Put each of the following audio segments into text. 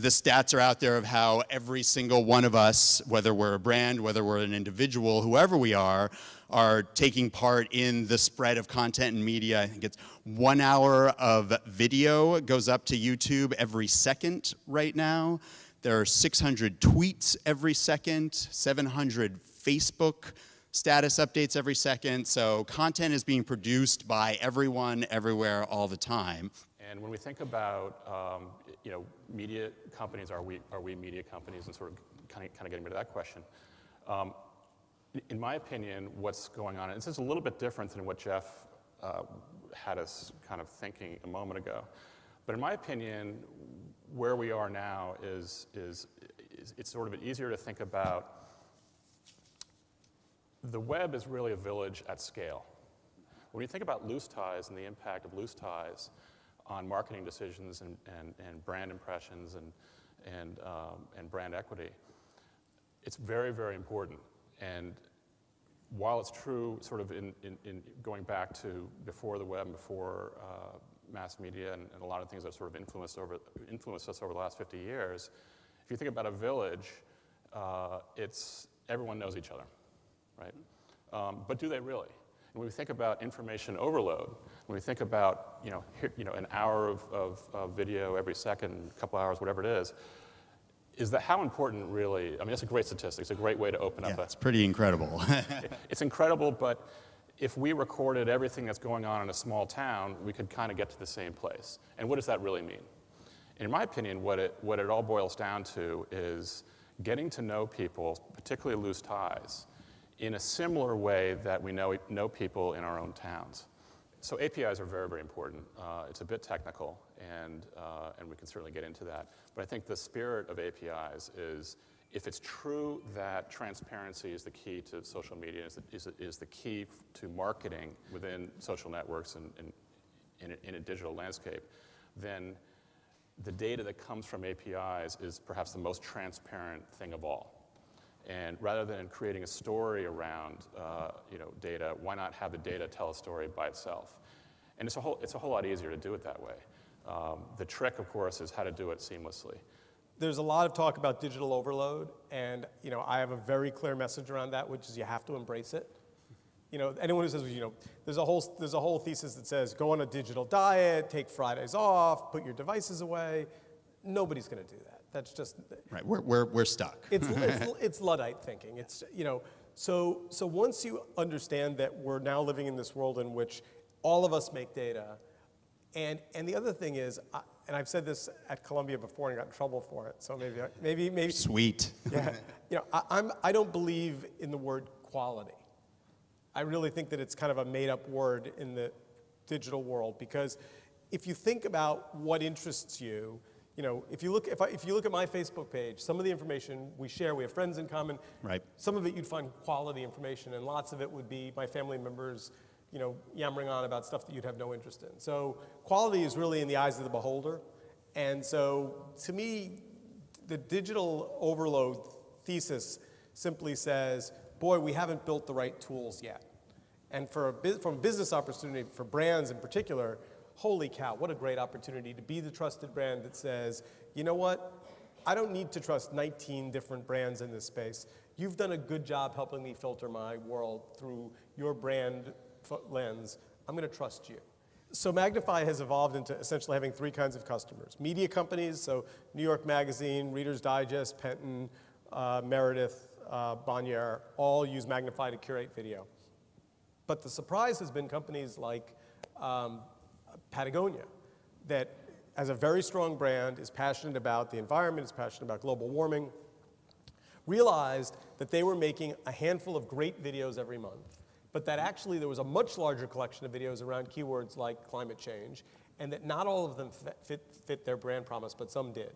the stats are out there of how every single one of us, whether we're a brand, whether we're an individual, whoever we are taking part in the spread of content and media. I think it's 1 hour of video goes up to YouTube every second right now. There are 600 tweets every second, 700 Facebook status updates every second. So content is being produced by everyone, everywhere, all the time. And when we think about, media companies, are we media companies, and sort of kind of getting rid of that question. In my opinion, what's going on, and this is a little bit different than what Jeff had us kind of thinking a moment ago. But in my opinion, where we are now is it's sort of easier to think about. The web is really a village at scale. When you think about loose ties and the impact of loose ties on marketing decisions and brand impressions and brand equity, it's very, very important. And while it's true sort of in going back to before the web, before mass media and a lot of things that sort of influenced us over the last 50 years, if you think about a village, everyone knows each other, right? But do they really? And when we think about information overload, when we think about an hour of video every second, a couple hours, whatever it is that how important really? I mean, it's a great statistic. It's a great way to open up. It's pretty incredible. It's incredible, but if we recorded everything that's going on in a small town, we could kind of get to the same place. And what does that really mean? In my opinion, what it all boils down to is getting to know people, particularly loose ties, in a similar way that we know people in our own towns. So APIs are very, very important. It's a bit technical, and we can certainly get into that. But I think the spirit of APIs is, if it's true that transparency is the key to social media, is the key to marketing within social networks and in a digital landscape, then the data that comes from APIs is perhaps the most transparent thing of all. And rather than creating a story around data, why not have the data tell a story by itself? And it's a whole lot easier to do it that way. The trick, of course, is how to do it seamlessly. There's a lot of talk about digital overload, and I have a very clear message around that, which is you have to embrace it. Anyone who says, there's a whole thesis that says go on a digital diet, take Fridays off, put your devices away. Nobody's going to do that. That's just right. We're stuck. It's Luddite thinking. It's so once you understand that we're now living in this world in which all of us make data, and the other thing is, and I've said this at Columbia before and got in trouble for it. So maybe sweet. Yeah. I don't believe in the word quality. I really think that it's kind of a made-up word in the digital world, because if you think about what interests you, if you look at my Facebook page, some of the information we share, we have friends in common. Right. Some of it you'd find quality information, and lots of it would be my family members, yammering on about stuff that you'd have no interest in. So quality is really in the eyes of the beholder. And so to me, the digital overload thesis simply says, boy, we haven't built the right tools yet. And from a business opportunity, for brands in particular, holy cow, what a great opportunity to be the trusted brand that says, you know what, I don't need to trust 19 different brands in this space. You've done a good job helping me filter my world through your brand lens. I'm going to trust you. So Magnify has evolved into essentially having three kinds of customers. Media companies, so New York Magazine, Reader's Digest, Penton, Meredith, Bonnier, all use Magnify to curate video. But the surprise has been companies like Patagonia, that as a very strong brand is passionate about the environment, is passionate about global warming, realized that they were making a handful of great videos every month, but that actually there was a much larger collection of videos around keywords like climate change, and that not all of them fit their brand promise, but some did.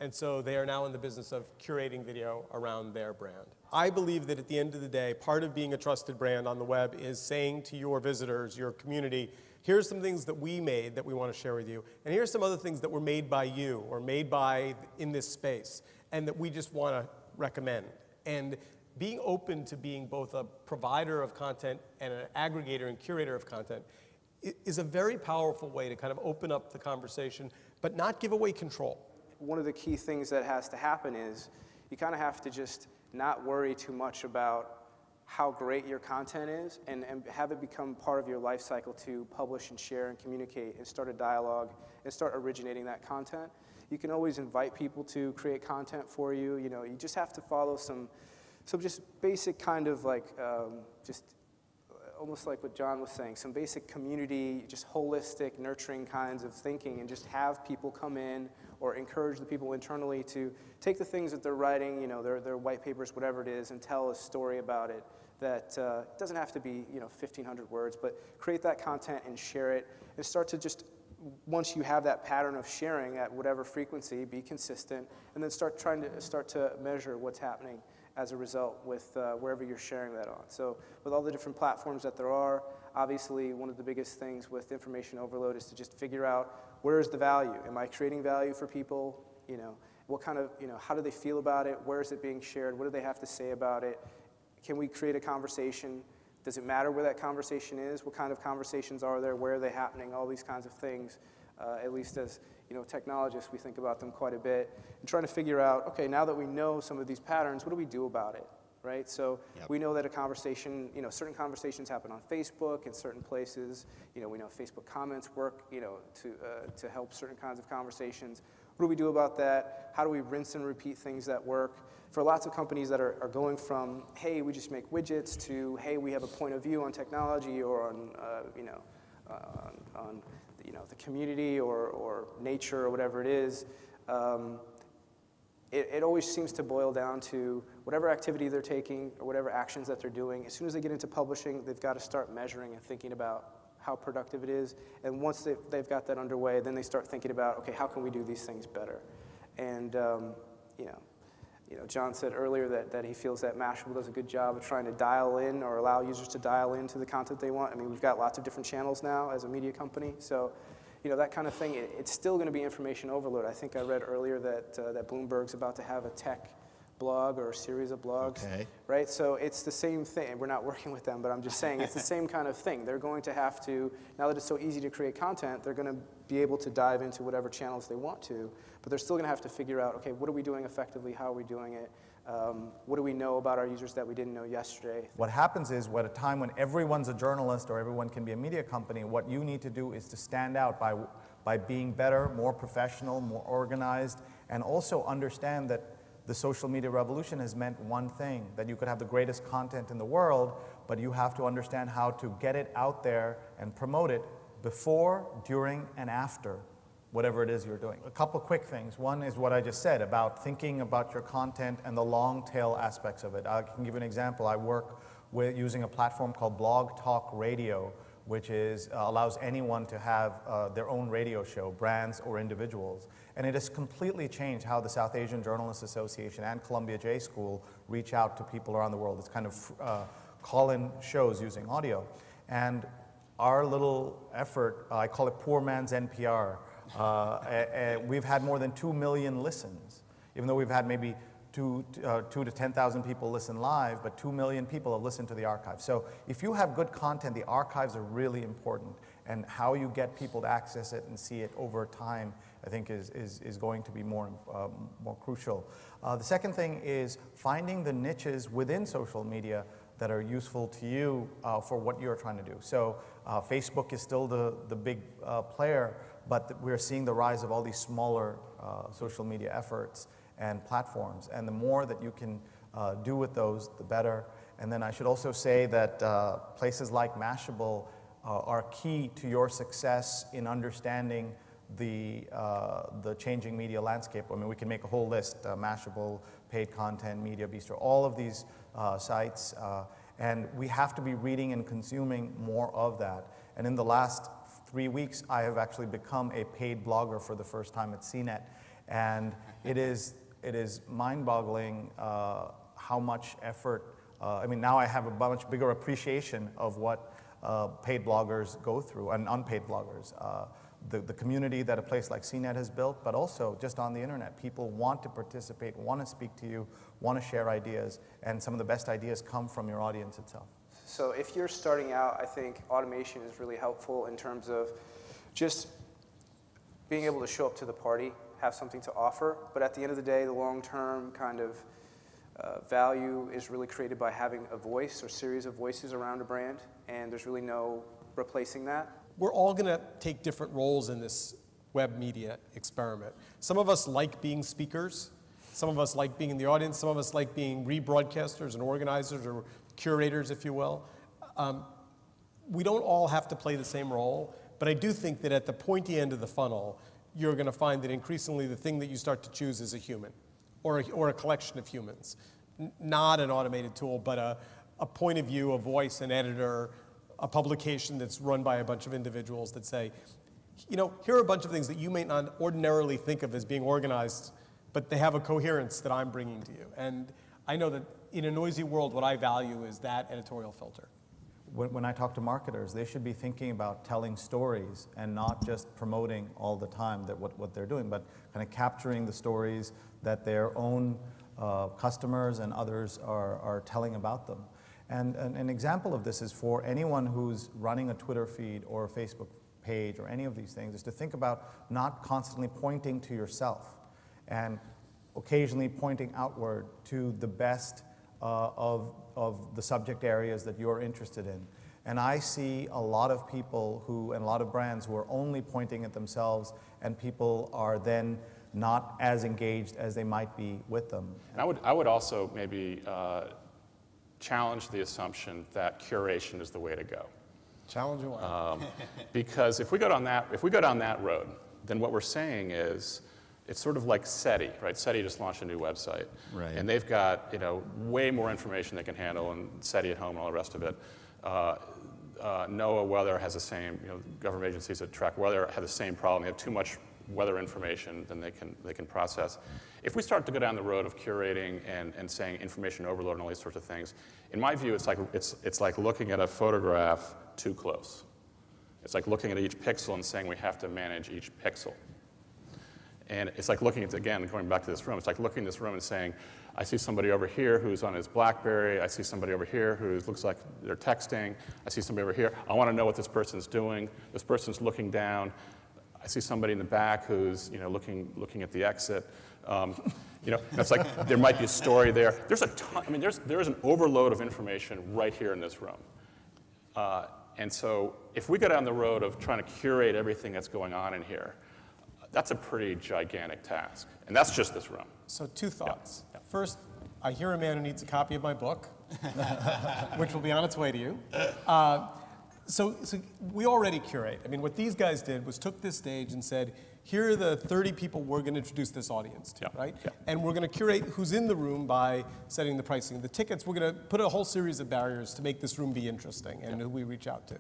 And so they are now in the business of curating video around their brand. I believe that at the end of the day, part of being a trusted brand on the web is saying to your visitors, your community, here's some things that we made that we want to share with you, and here's some other things that were made by you or made by in this space, and that we just want to recommend. And being open to being both a provider of content and an aggregator and curator of content is a very powerful way to kind of open up the conversation, but not give away control. one of the key things that has to happen is you kind of have to just not worry too much about how great your content is, and have it become part of your life cycle to publish and share and communicate and start a dialogue and start originating that content. You can always invite people to create content for you. You know, you just have to follow some just basic kind of like, just almost like what John was saying, some basic community, just holistic, nurturing kinds of thinking, and just have people come in or encourage the people internally to take the things that they're writing, you know, their white papers, whatever it is, and tell a story about it that doesn't have to be, you know, 1,500 words, but create that content and share it, and start to just, once you have that pattern of sharing at whatever frequency, be consistent, and then start to measure what's happening as a result with wherever you're sharing that on. So with all the different platforms that there are, obviously one of the biggest things with information overload is to just figure out where is the value. Am I creating value for people? You know, what kind of, you know, how do they feel about it? Where is it being shared? What do they have to say about it? Can we create a conversation? Does it matter where that conversation is? What kind of conversations are there? Where are they happening? All these kinds of things. At least as, you know, technologists, we think about them quite a bit, and trying to figure out, okay, now that we know some of these patterns, what do we do about it, right? So we know that a conversation, you know, certain conversations happen on Facebook in certain places. You know, we know Facebook comments work, you know, to help certain kinds of conversations. What do we do about that? How do we rinse and repeat things that work? For lots of companies that are going from, hey, we just make widgets, to, hey, we have a point of view on technology or on, on the community or nature or whatever it is, it always seems to boil down to whatever activity they're taking or whatever actions that they're doing. As soon as they get into publishing, they've got to start measuring and thinking about how productive it is. And once they've got that underway, then they start thinking about, okay, how can we do these things better? And John said earlier that he feels that Mashable does a good job of trying to dial in or allow users to dial into the content they want. I mean, we've got lots of different channels now as a media company, so you know, that kind of thing, it's still going to be information overload. I think I read earlier that Bloomberg's about to have a tech blog or a series of blogs, right? So it's the same thing. We're not working with them, but I'm just saying it's the same kind of thing. They're going to have to, now that it's so easy to create content, they're going to be able to dive into whatever channels they want to, but they're still going to have to figure out, okay, what are we doing effectively? How are we doing it? What do we know about our users that we didn't know yesterday? What happens is, at a time when everyone's a journalist or everyone can be a media company, what you need to do is to stand out by being better, more professional, more organized, and also understand that the social media revolution has meant one thing, that you could have the greatest content in the world, but you have to understand how to get it out there and promote it before, during, and after whatever it is you're doing. A couple quick things. One is what I just said about thinking about your content and the long tail aspects of it. I can give you an example. I work with using a platform called Blog Talk Radio, which is, allows anyone to have their own radio show, brands or individuals. And it has completely changed how the South Asian Journalists Association and Columbia J School reach out to people around the world. It's kind of call-in shows using audio. And our little effort, I call it poor man's NPR. We've had more than 2 million listens, even though we've had maybe 2 to 10,000 people listen live, but 2 million people have listened to the archive. So if you have good content, the archives are really important, and how you get people to access it and see it over time, I think is going to be more crucial. The second thing is finding the niches within social media that are useful to you for what you're trying to do. So Facebook is still the big player, but we're seeing the rise of all these smaller social media efforts and platforms. And the more that you can do with those, the better. And then I should also say that places like Mashable are key to your success in understanding the changing media landscape. I mean, we can make a whole list, Mashable, paid content, Media Bistro, all of these sites. And we have to be reading and consuming more of that. And in the last 3 weeks, I have actually become a paid blogger for the first time at CNET. And it is mind-boggling how much effort, I mean, now I have a much bigger appreciation of what paid bloggers go through, and unpaid bloggers. The community that a place like CNET has built, but also just on the internet. People want to participate, want to speak to you, want to share ideas, and some of the best ideas come from your audience itself. So if you're starting out, I think automation is really helpful in terms of just being able to show up to the party. have something to offer. But at the end of the day, the long-term kind of value is really created by having a voice or series of voices around a brand, and there's really no replacing that. We're all going to take different roles in this web media experiment. Some of us like being speakers. Some of us like being in the audience. Some of us like being rebroadcasters and organizers or curators, if you will. We don't all have to play the same role, but I do think that at the pointy end of the funnel, you're going to find that increasingly the thing that you start to choose is a human or a collection of humans. Not an automated tool, but a point of view, a voice, an editor, a publication that's run by a bunch of individuals that say, you know, here are a bunch of things that you may not ordinarily think of as being organized, but they have a coherence that I'm bringing to you. And I know that in a noisy world, what I value is that editorial filter. When I talk to marketers, they should be thinking about telling stories and not just promoting all the time that what they're doing, but kind of capturing the stories that their own customers and others are telling about them. And an example of this is for anyone who's running a Twitter feed or a Facebook page or any of these things, is to think about not constantly pointing to yourself and occasionally pointing outward to the best of the subject areas that you're interested in. And I see a lot of people and a lot of brands who are only pointing at themselves, and people are then not as engaged as they might be with them. And I would also maybe challenge the assumption that curation is the way to go. Challenge away. Because if we go down that road, then what we're saying is, it's sort of like SETI, right? SETI just launched a new website. Right. And they've got, you know, way more information they can handle, and SETI at home and all the rest of it. NOAA weather has the same, you know, government agencies that track weather have the same problem. They have too much weather information than they can process. If we start to go down the road of curating and saying information overload and all these sorts of things, in my view, it's like looking at a photograph too close. It's like looking at each pixel and saying we have to manage each pixel. And it's like looking at, again, going back to this room, it's like looking at this room and saying, I see somebody over here who's on his BlackBerry, I see somebody over here who looks like they're texting, I see somebody over here, I want to know what this person's doing, this person's looking down, I see somebody in the back who's, you know, looking at the exit. You know, it's like there might be a story there. There's a ton, I mean, there's an overload of information right here in this room. And so if we go down the road of trying to curate everything that's going on in here, that's a pretty gigantic task. And that's just this room. So two thoughts. Yeah. First, I hear a man who needs a copy of my book, which will be on its way to you. So we already curate. I mean, what these guys did was took this stage and said, here are the 30 people we're going to introduce this audience to, right? Yeah. And we're going to curate who's in the room by setting the pricing. The tickets, we're going to put a whole series of barriers to make this room be interesting and who we reach out to.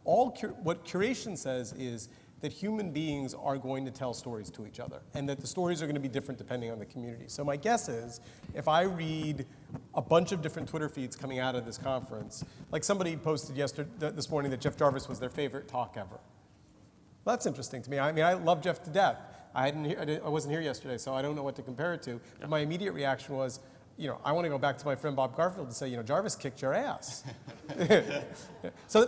What curation says is that human beings are going to tell stories to each other, and that the stories are going to be different depending on the community. So my guess is, if I read a bunch of different Twitter feeds coming out of this conference, like somebody posted this morning that Jeff Jarvis was their favorite talk ever. Well, that's interesting to me. I mean, I love Jeff to death. I wasn't here yesterday, so I don't know what to compare it to. But my immediate reaction was, you know, I want to go back to my friend Bob Garfield and say, you know, Jarvis kicked your ass. So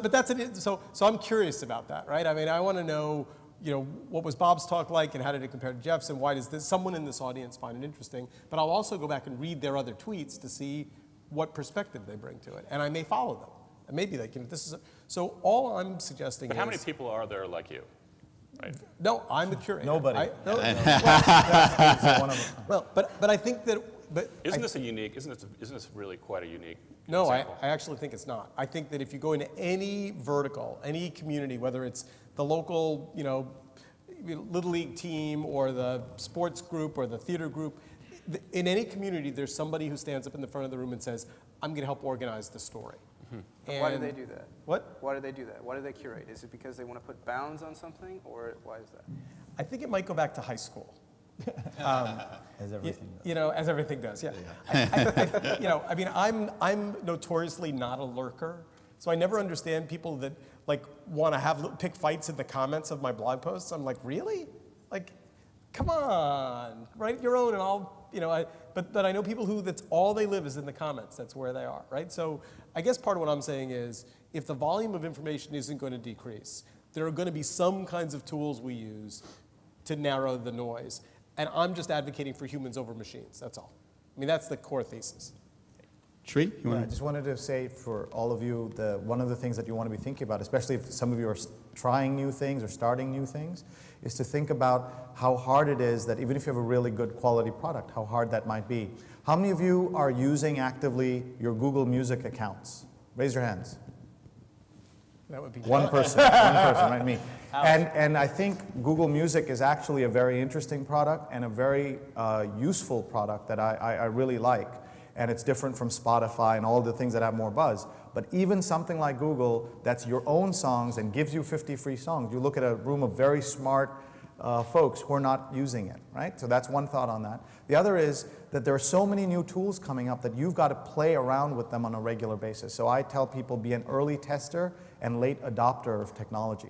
I'm curious about that, right? I mean, I want to know, you know, what was Bob's talk like and how did it compare to Jeff's, and why does someone in this audience find it interesting? But I'll also go back and read their other tweets to see what perspective they bring to it, and I may follow them. And maybe they can. So all I'm suggesting is. But how many people are there like you? Right. No, I'm the curator. Nobody. Well, but I think that. But isn't this really quite a unique No, I example? actually think it's not. I think that if you go into any vertical, any community, whether it's the local, you know, Little League team or the sports group or the theater group, in any community, there's somebody who stands up in the front of the room and says, I'm going to help organize the story. Mm-hmm. Why do they do that? What? Why do they do that? Why do they curate? Is it because they want to put bounds on something, or why is that? I think it might go back to high school. As everything does. You know, as everything does, yeah. You know, I mean, I'm notoriously not a lurker, so I never understand people that like want to pick fights in the comments of my blog posts. I'm like, really? Like, come on, write your own, and I'll, you know. But I know people who that's all they live is in the comments. That's where they are, right? So I guess part of what I'm saying is, if the volume of information isn't going to decrease, there are going to be some kinds of tools we use to narrow the noise. And I'm just advocating for humans over machines, that's all. I mean, that's the core thesis. Sree, you want I just wanted to say for all of you, one of the things that you want to be thinking about, especially if some of you are trying new things or starting new things, is to think about how hard it is that even if you have a really good quality product, how hard that might be. How many of you are using actively your Google Music accounts? Raise your hands. That would be One person, right, me. And I think Google Music is actually a very interesting product and a very useful product that I really like. And it's different from Spotify and all the things that have more buzz. But even something like Google, that's your own songs and gives you 50 free songs. You look at a room of very smart folks who are not using it, right? So that's one thought on that. The other is that there are so many new tools coming up that you've got to play around with them on a regular basis. So I tell people, be an early tester and late adopter of technology.